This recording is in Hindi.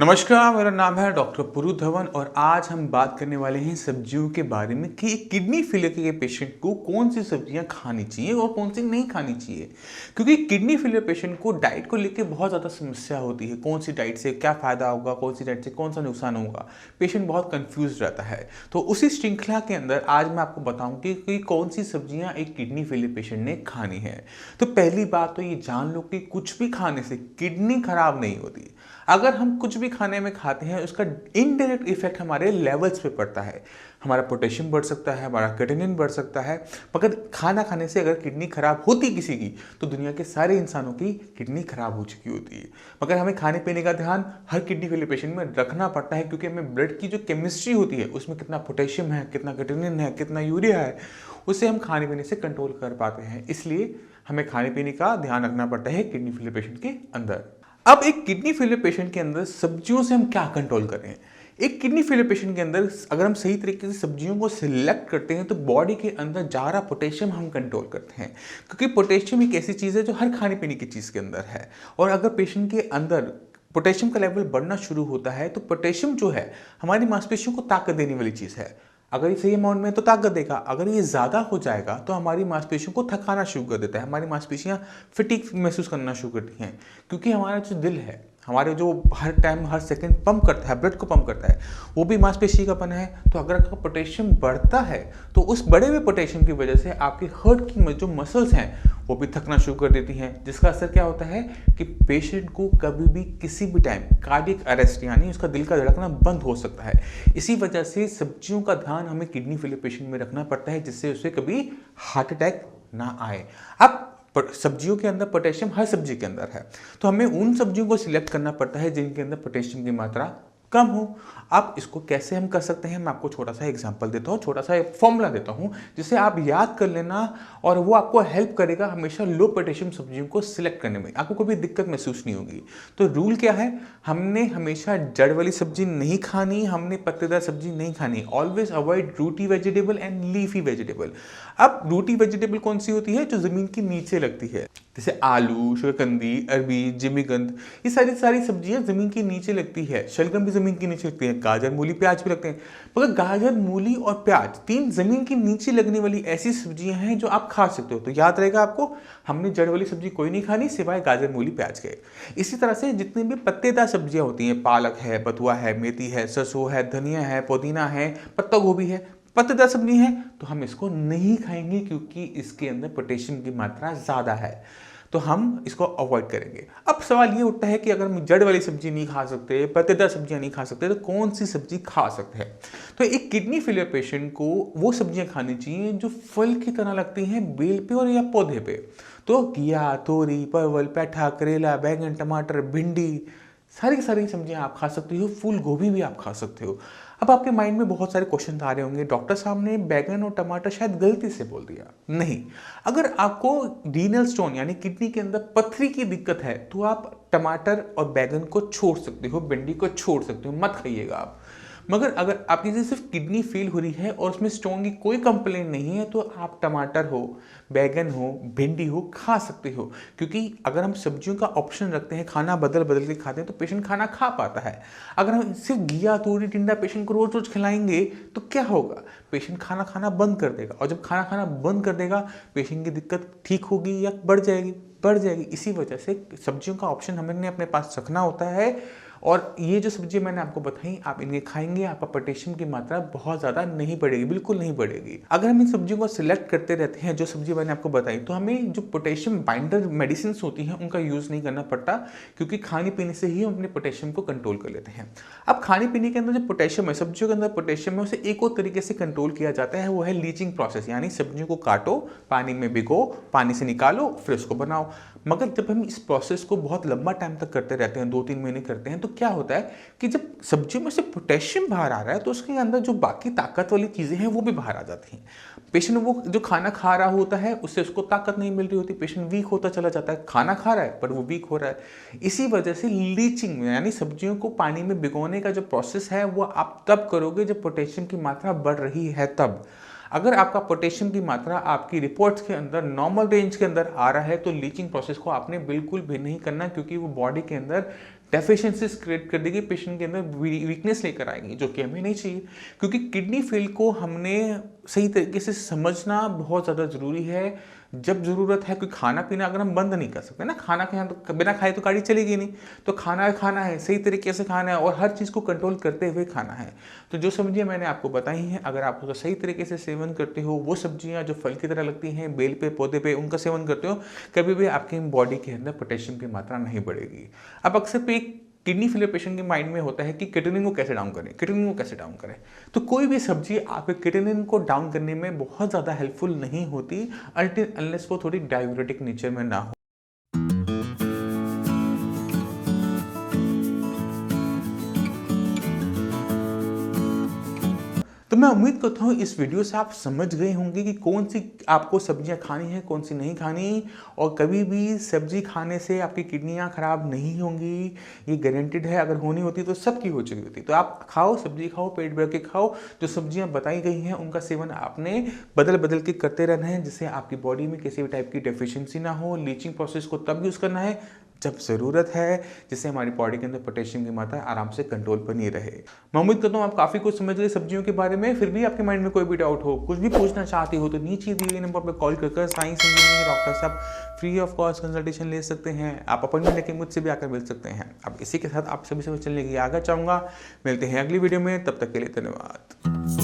नमस्कार, मेरा नाम है डॉक्टर पुरु धवन और आज हम बात करने वाले हैं सब्जियों के बारे में कि किडनी फेलियर के पेशेंट को कौन सी सब्जियां खानी चाहिए और कौन सी नहीं खानी चाहिए। क्योंकि किडनी फेलियर पेशेंट को डाइट को लेकर बहुत ज़्यादा समस्या होती है, कौन सी डाइट से क्या फ़ायदा होगा, कौन सी डाइट से कौन सा नुकसान होगा। पेशेंट बहुत कन्फ्यूज रहता है। तो उसी श्रृंखला के अंदर आज मैं आपको बताऊँगी कि कौन सी सब्जियाँ एक किडनी फेलियर पेशेंट ने खानी है। तो पहली बात तो ये जान लो कि कुछ भी खाने से किडनी खराब नहीं होती। अगर हम कुछ भी खाने में खाते हैं उसका इनडायरेक्ट इफेक्ट हमारे लेवल्स पे पड़ता है। हमारा पोटेशियम बढ़ सकता है, हमारा क्रेटिनिन बढ़ सकता है। मगर खाना खाने से अगर किडनी खराब होती किसी की तो दुनिया के सारे इंसानों की किडनी खराब हो चुकी होती है। मगर हमें खाने पीने का ध्यान हर किडनी फेलियर पेशेंट में रखना पड़ता है, क्योंकि हमें ब्लड की जो केमिस्ट्री होती है उसमें कितना पोटेशियम है, कितना क्रेटिनिन है, कितना यूरिया है, उसे हम खाने पीने से कंट्रोल कर पाते हैं। इसलिए हमें खाने पीने का ध्यान रखना पड़ता है किडनी फेलियर पेशेंट के अंदर। अब एक किडनी फेलियर पेशेंट के अंदर सब्जियों से हम क्या कंट्रोल करें। एक किडनी फेलियर पेशेंट के अंदर अगर हम सही तरीके से सब्जियों को सिलेक्ट करते हैं तो बॉडी के अंदर जा रहा पोटेशियम हम कंट्रोल करते हैं, क्योंकि पोटेशियम एक ऐसी चीज़ है जो हर खाने पीने की चीज़ के अंदर है। और अगर पेशेंट के अंदर पोटेशियम का लेवल बढ़ना शुरू होता है तो पोटेशियम जो है हमारी मांसपेशियों को ताकत देने वाली चीज़ है। अगर ये सही अमाउंट में तो ताकत देगा, अगर ये ज़्यादा हो जाएगा तो हमारी मांसपेशियों को थकाना शुरू कर देता है, हमारी मांसपेशियाँ फटीग महसूस करना शुरू करती हैं। क्योंकि हमारा जो दिल है, हमारे जो हर टाइम हर सेकंड पंप करता है, ब्लड को पंप करता है, वो भी मांसपेशी का बना है। तो अगर आपका पोटेशियम बढ़ता है तो उस बढ़े हुए पोटेशियम की वजह से आपके हार्ट की जो मसल्स हैं वो भी थकना शुरू कर देती हैं, जिसका असर क्या होता है कि पेशेंट को कभी भी किसी भी टाइम कार्डियक अरेस्ट यानी उसका दिल का धड़कना बंद हो सकता है। इसी वजह से सब्जियों का ध्यान हमें किडनी फेलियर पेशेंट में रखना पड़ता है, जिससे उसे कभी हार्ट अटैक ना आए। अब सब्जियों के अंदर पोटेशियम हर सब्जी के अंदर है, तो हमें उन सब्जियों को सिलेक्ट करना पड़ता है जिनके अंदर पोटेशियम की मात्रा कम हो। आप इसको कैसे हम कर सकते हैं, मैं आपको छोटा सा एग्जांपल देता हूँ, छोटा सा एक फॉर्मूला देता हूँ जिसे आप याद कर लेना और वो आपको हेल्प करेगा हमेशा लो पोटेशियम सब्जियों को सिलेक्ट करने में, आपको कोई दिक्कत महसूस नहीं होगी। तो रूल क्या है, हमने हमेशा जड़ वाली सब्जी नहीं खानी, हमने पत्तेदार सब्जी नहीं खानी। ऑलवेज अवॉइड रूटी वेजिटेबल एंड लीफी वेजिटेबल। अब रूटी वेजिटेबल कौन सी होती है, जो जमीन के नीचे लगती है, जैसे आलू, शकरकंदी, अरबी, जिमीकंद, ये सारी सब्जियां जमीन के नीचे लगती है। शलगम भी जमीन के नीचे लगती है, गाजर, मूली, प्याज भी लगते हैं। मगर गाजर, मूली और प्याज तीन जमीन के नीचे लगने वाली ऐसी सब्जियां हैं जो आप खा सकते हो। तो याद रहेगा आपको, हमने जड़ वाली सब्जी कोई नहीं खानी सिवाय गाजर, मूली, प्याज के। इसी तरह से जितनी भी पत्तेदार सब्जियां होती हैं, पालक है, बथुआ है, मेथी है, सरसों है, धनिया है, पुदीना है, पत्ता गोभी है, पत्तेदार सब्जी है, तो हम इसको नहीं खाएंगे क्योंकि इसके अंदर पोटेशियम की मात्रा ज़्यादा है, तो हम इसको अवॉइड करेंगे। अब सवाल ये उठता है कि अगर हम जड़ वाली सब्जी नहीं खा सकते, पत्तेदार सब्जियां नहीं खा सकते, तो कौन सी सब्जी खा सकते हैं। तो एक किडनी फेलियर पेशेंट को वो सब्जियां खानी चाहिए जो फल की तरह लगती हैं बेल पे और या पौधे पे। तो घिया, तोरी, परवल, पैठा, करेला, बैंगन, टमाटर, भिंडी, सारी की सारी सब्जियां आप खा सकते हो। फूल गोभी भी आप खा सकते हो। अब आपके माइंड में बहुत सारे क्वेश्चन आ रहे होंगे, डॉक्टर साहब ने बैगन और टमाटर शायद गलती से बोल दिया। नहीं, अगर आपको रीनल स्टोन यानी किडनी के अंदर पथरी की दिक्कत है तो आप टमाटर और बैगन को छोड़ सकते हो, भिंडी को छोड़ सकते हो, मत खाइएगा आप। मगर अगर आपकी जैसे सिर्फ किडनी फेल हो रही है और उसमें स्टोन की कोई कंप्लेन नहीं है तो आप टमाटर हो, बैगन हो, भिंडी हो खा सकते हो। क्योंकि अगर हम सब्जियों का ऑप्शन रखते हैं, खाना बदल बदल के खाते हैं, तो पेशेंट खाना खा पाता है। अगर हम सिर्फ घिया, तोरी, टिंडा पेशेंट को रोज रोज खिलाएंगे तो क्या होगा, पेशेंट खाना खाना बंद कर देगा। और जब खाना खाना बंद कर देगा, पेशेंट की दिक्कत ठीक होगी या बढ़ जाएगी, बढ़ जाएगी। इसी वजह से सब्जियों का ऑप्शन हमें अपने पास रखना होता है। और ये जो सब्जी मैंने आपको बताई, आप इन्हें खाएंगे, आपका पोटेशियम की मात्रा बहुत ज़्यादा नहीं बढ़ेगी, बिल्कुल नहीं बढ़ेगी। अगर हम इन सब्जियों को सिलेक्ट करते रहते हैं, जो सब्जी मैंने आपको बताई, तो हमें जो पोटेशियम बाइंडर मेडिसिन होती हैं उनका यूज़ नहीं करना पड़ता, क्योंकि खाने पीने से ही हम अपने पोटेशियम को कंट्रोल कर लेते हैं। अब खाने पीने के अंदर जो पोटेशियम है, सब्जियों के अंदर पोटेशियम है, उसे एक और तरीके से कंट्रोल किया जाता है, वो है लीचिंग प्रोसेस। यानी सब्जियों को काटो, पानी में भिगो, पानी से निकालो, फिर उसको बनाओ। मगर जब हम इस प्रोसेस को बहुत लंबा टाइम तक करते रहते हैं, 2-3 महीने करते हैं, तो क्या होता है कि जब सब्जियों में से पोटेशियम बाहर आ रहा है तो उसके अंदर जो बाकी ताकत वाली चीज़ें हैं वो भी बाहर आ जाती हैं। पेशेंट वो जो खाना खा रहा होता है उससे उसको ताकत नहीं मिल रही होती, पेशेंट वीक होता चला जाता है। खाना खा रहा है पर वो वीक हो रहा है। इसी वजह से लीचिंग यानी सब्जियों को पानी में भिगोने का जो प्रोसेस है वो आप तब करोगे जब पोटेशियम की मात्रा बढ़ रही है तब। अगर आपका पोटेशियम की मात्रा आपकी रिपोर्ट्स के अंदर नॉर्मल रेंज के अंदर आ रहा है तो लीचिंग प्रोसेस को आपने बिल्कुल भी नहीं करना, क्योंकि वो बॉडी के अंदर डेफिशिएंसीज क्रिएट कर देगी, पेशेंट के अंदर वीकनेस लेकर आएंगी, जो कि हमें नहीं चाहिए। क्योंकि किडनी फेल को हमने सही तरीके से समझना बहुत ज़्यादा ज़रूरी है। जब ज़रूरत है, कोई खाना पीना अगर हम बंद नहीं कर सकते ना, खाना के यहाँ तो बिना खाए तो गाड़ी चलेगी नहीं, तो खाना है, सही तरीके से खाना है और हर चीज़ को कंट्रोल करते हुए खाना है। तो जो सब्जियाँ मैंने आपको बताई हैं, अगर आप उसका सही तरीके से सेवन करते हो, वो सब्जियाँ जो फल की तरह लगती हैं, बेल पे, पौधे पे, उनका सेवन करते हो, कभी भी आपकी बॉडी के अंदर पोटेशियम की मात्रा नहीं बढ़ेगी। अब अक्सर पे किडनी फेलियर पेशेंट के माइंड में होता है कि क्रिएटिनिन को कैसे डाउन करें, क्रिएटिनिन को कैसे डाउन करें। तो कोई भी सब्जी आपके क्रिएटिनिन को डाउन करने में बहुत ज़्यादा हेल्पफुल नहीं होती अनटिल अनलेस वो थोड़ी डाययूरेटिक नेचर में ना हो। तो मैं उम्मीद करता हूँ इस वीडियो से आप समझ गए होंगे कि कौन सी आपको सब्जियां खानी है, कौन सी नहीं खानी, और कभी भी सब्जी खाने से आपकी किडनियां खराब नहीं होंगी, ये गारंटेड है। अगर होनी होती तो सबकी हो चुकी होती। तो आप खाओ, सब्जी खाओ, पेट भर के खाओ। जो सब्जियां बताई गई हैं उनका सेवन आपने बदल बदल के करते रहना है, जिससे आपकी बॉडी में किसी भी टाइप की डेफिशिएंसी ना हो। लीचिंग प्रोसेस को तब यूज़ करना है जब ज़रूरत है, जिससे हमारी बॉडी के अंदर पोटेशियम की मात्रा आराम से कंट्रोल बनी रहे। मैं उम्मीद करता हूँ आप काफ़ी कुछ समझ गए सब्जियों के बारे में। फिर भी आपके माइंड में कोई भी डाउट हो, कुछ भी पूछना चाहते हो, तो नीचे दिए गए नंबर पर कॉल कर साइंस इंजीनियरिंग डॉक्टर साहब फ्री ऑफ कॉस्ट कंसल्टेशन ले सकते हैं। आप अपॉइंटमेंट लेके मुझसे भी आकर मिल सकते हैं। अब इसी के साथ आप सभी से चलने की आगे चाहूँगा। मिलते हैं अगली वीडियो में, तब तक के लिए धन्यवाद।